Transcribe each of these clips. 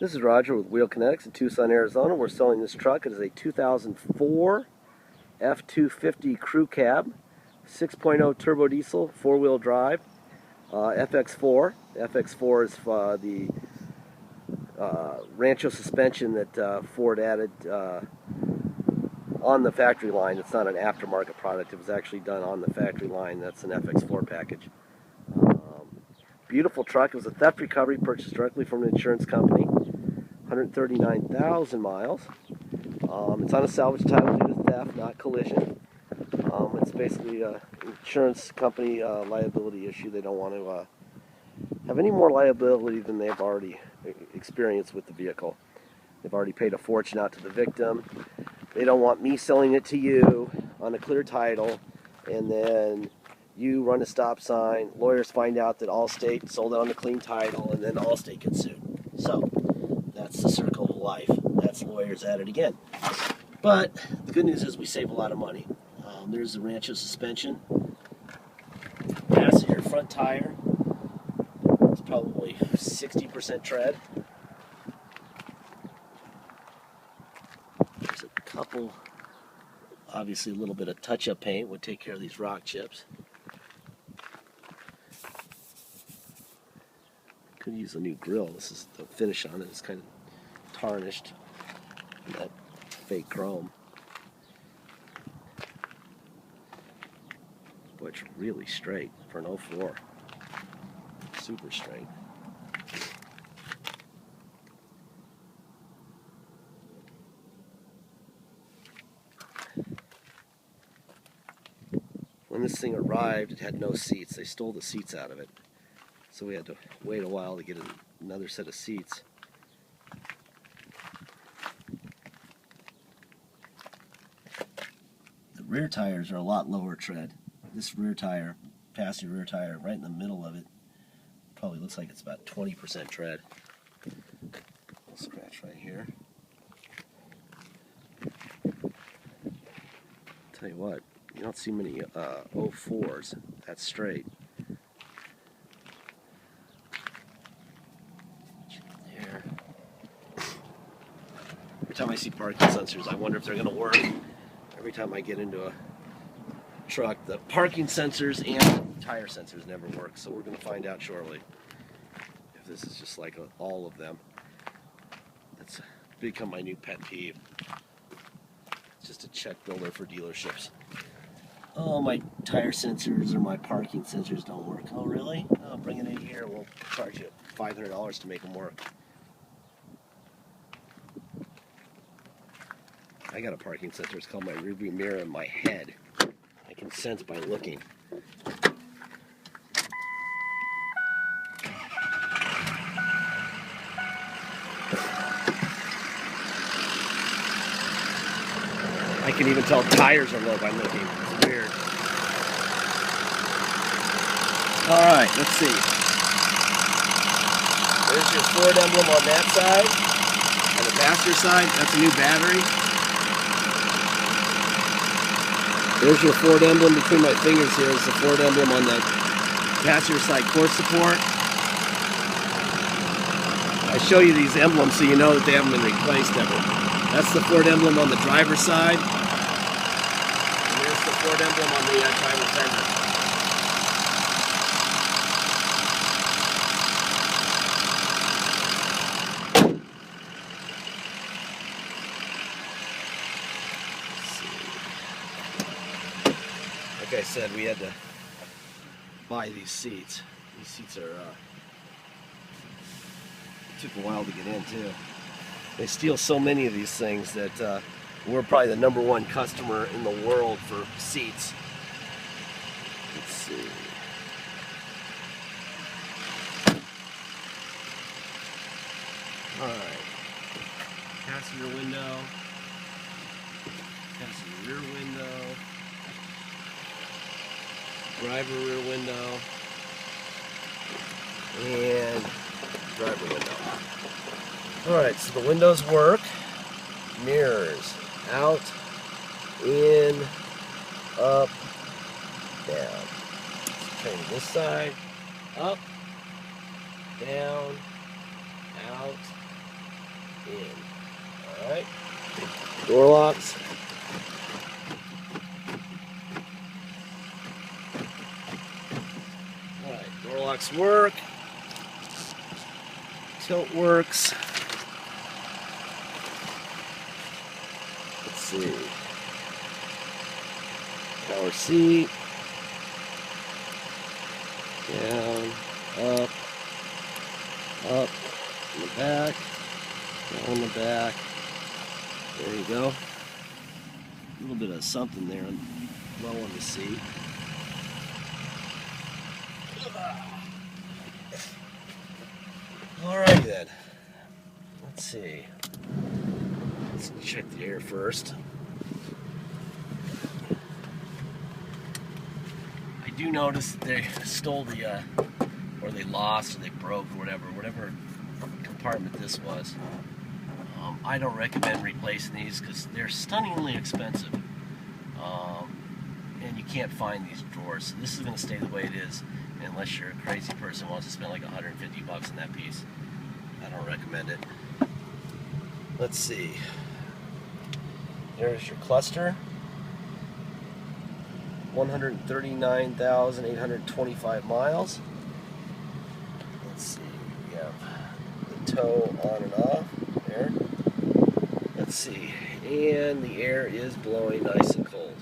This is Roger with Wheel Kinetics in Tucson, Arizona. We're selling this truck. It is a 2004 F250 crew cab, 6.0 turbo diesel, four-wheel drive, FX4. FX4 is the Rancho suspension that Ford added on the factory line. It's not an aftermarket product. It was actually done on the factory line. That's an FX4 package. Beautiful truck. It was a theft recovery purchased directly from an insurance company. 139,000 miles. It's on a salvage title due to theft, not collision. It's basically an insurance company liability issue. They don't want to have any more liability than they've already experienced with the vehicle. They've already paid a fortune out to the victim. They don't want me selling it to you on a clear title, and then you run a stop sign, lawyers find out that Allstate sold it on a clean title, and then Allstate gets sued. So that's the circle of life. That's lawyers at it again. But the good news is we save a lot of money. There's the Rancho suspension. Passenger front tire. It's probably 60% tread. There's a couple, obviously a little bit of touch-up paint would take care of these rock chips. Could use a new grill. This is the finish on it. It's kind of tarnished. And that fake chrome. Boy, it's really straight for an 04. Super straight. When this thing arrived, it had no seats. They stole the seats out of it. So we had to wait a while to get another set of seats. The rear tires are a lot lower tread. This rear tire, passenger rear tire, right in the middle of it, probably looks like it's about 20% tread. Scratch right here. Tell you what, you don't see many 04s that straight. There. Every time I see parking sensors, I wonder if they're going to work. Every time I get into a truck, the parking sensors and tire sensors never work, so we're going to find out shortly if this is just like all of them. That's become my new pet peeve. It's just a check builder for dealerships. Oh, my tire sensors or my parking sensors don't work. Oh, really? Oh, bring it in here. We'll charge you $500 to make them work. I got a parking sensor. It's called my rearview mirror in my head. I can sense by looking. I can even tell tires are low by looking. It's weird. Alright, let's see. There's your Ford emblem on that side. On the passenger side, that's a new battery. There's your Ford emblem between my fingers here. It's the Ford emblem on the passenger side core support. I show you these emblems so you know that they haven't been replaced ever. That's the Ford emblem on the driver's side. And there's the Ford emblem on the driver's fender. Like I said, we had to buy these seats. These seats are took a while to get in too. They steal so many of these things that we're probably the #1 customer in the world for seats. Let's see. Alright. Passenger window. Passenger rear window. Driver rear window. And driver window. Alright, so the windows work. Mirrors. Out. In. Up. Down. Turn this side. Up. Down. Out. in. All right. Door locks. All right. Door locks work. Tilt works. Let's see. Power seat. Down, up, in the back, down the back. There you go. A little bit of something there, well on the seat. Alright then. Let's see. Let's check the air first. I do notice that they stole the, or they lost, or they broke, or whatever compartment this was. I don't recommend replacing these because they're stunningly expensive, and you can't find these drawers. So this is going to stay the way it is unless you're a crazy person who wants to spend like $150 on that piece. I don't recommend it. Let's see. There's your cluster. 139,825 miles. Let's see. We have the tow on and off there. Let's see. And the air is blowing nice and cold,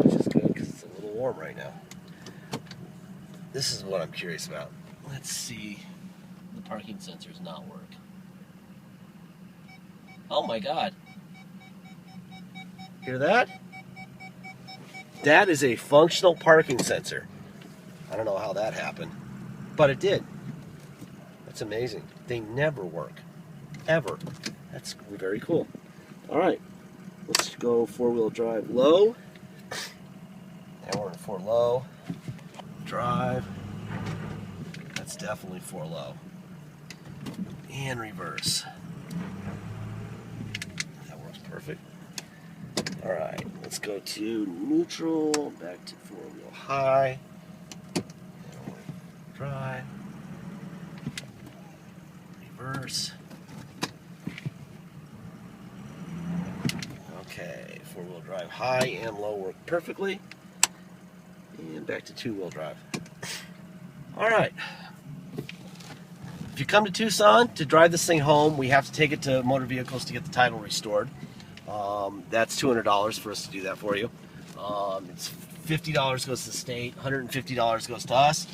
which is good because it's a little warm right now. This is what I'm curious about. Let's see. The parking sensors not work. Oh my God. Hear that? That is a functional parking sensor. I don't know how that happened, but it did. That's amazing. They never work, ever. That's very cool. All right, let's go four-wheel drive low. And we're in for low. Drive. That's definitely for low. And reverse. That works perfect. All right, let's go to neutral, back to four-wheel high. Drive. Reverse. Okay, four-wheel drive high and low work perfectly. And back to two-wheel drive. All right. If you come to Tucson to drive this thing home, we have to take it to motor vehicles to get the title restored. That's $200 for us to do that for you. It's $50 goes to the state, $150 goes to us.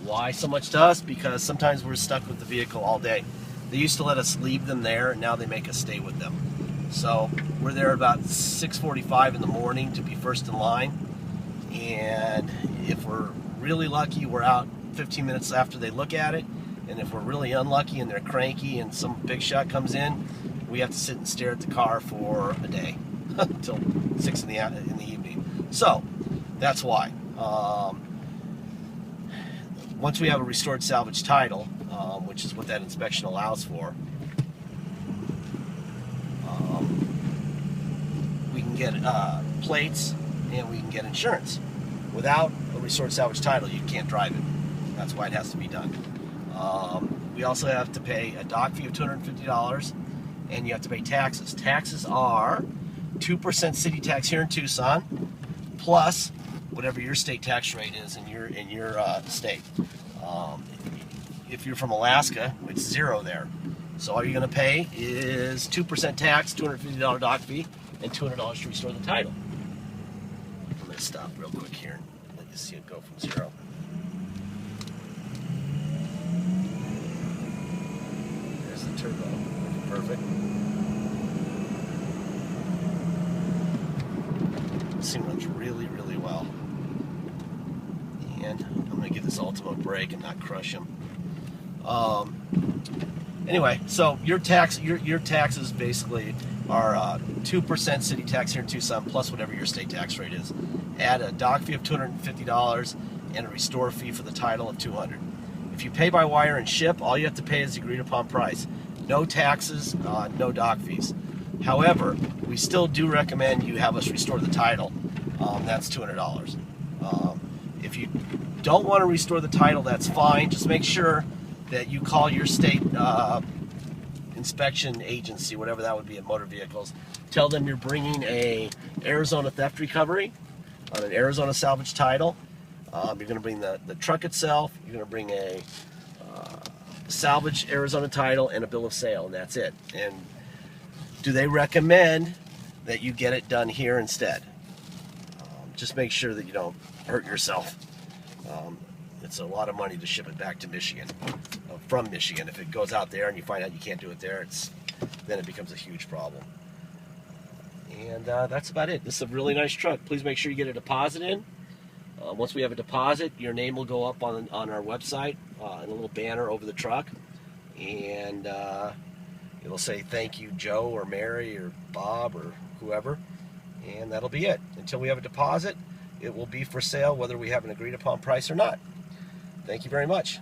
Why so much to us? Because sometimes we're stuck with the vehicle all day. They used to let us leave them there, and now they make us stay with them. So we're there about 6:45 in the morning to be first in line. And if we're really lucky, we're out 15 minutes after they look at it. And if we're really unlucky and they're cranky and some big shot comes in, we have to sit and stare at the car for a day until 6 in the evening. So that's why. Once we have a restored salvage title, which is what that inspection allows for, we can get plates and we can get insurance. Without a restored salvage title, you can't drive it. That's why it has to be done. We also have to pay a dock fee of $250, and you have to pay taxes. Taxes are 2% city tax here in Tucson, plus whatever your state tax rate is in your state. If you're from Alaska, it's zero there. So all you're going to pay is 2% tax, $250 dock fee, and $200 to restore the title. I'm going to stop real quick here and let you see it go from zero. There's the turbo. Perfect. This thing runs really, really well. And I'm going to give this Ultima a break and not crush him. Anyway, so your taxes basically are 2% city tax here in Tucson plus whatever your state tax rate is. Add a dock fee of $250 and a restore fee for the title of $200. If you pay by wire and ship, all you have to pay is the agreed upon price. No taxes, no dock fees. However, we still do recommend you have us restore the title. That's $200. If you don't want to restore the title, that's fine. Just make sure that you call your state inspection agency, whatever that would be at motor vehicles. Tell them you're bringing a Arizona theft recovery on an Arizona salvage title. You're going to bring the truck itself. You're going to bring a salvage Arizona title and a bill of sale, and that's it. And do they recommend that you get it done here instead? Just make sure that you don't hurt yourself. It's a lot of money to ship it back to Michigan, from Michigan. If it goes out there and you find out you can't do it there, then it becomes a huge problem. And that's about it. This is a really nice truck. Please make sure you get a deposit in. Once we have a deposit, your name will go up on our website in a little banner over the truck, and it'll say thank you Joe or Mary or Bob or whoever, and that'll be it. Until we have a deposit, it will be for sale whether we have an agreed upon price or not. Thank you very much.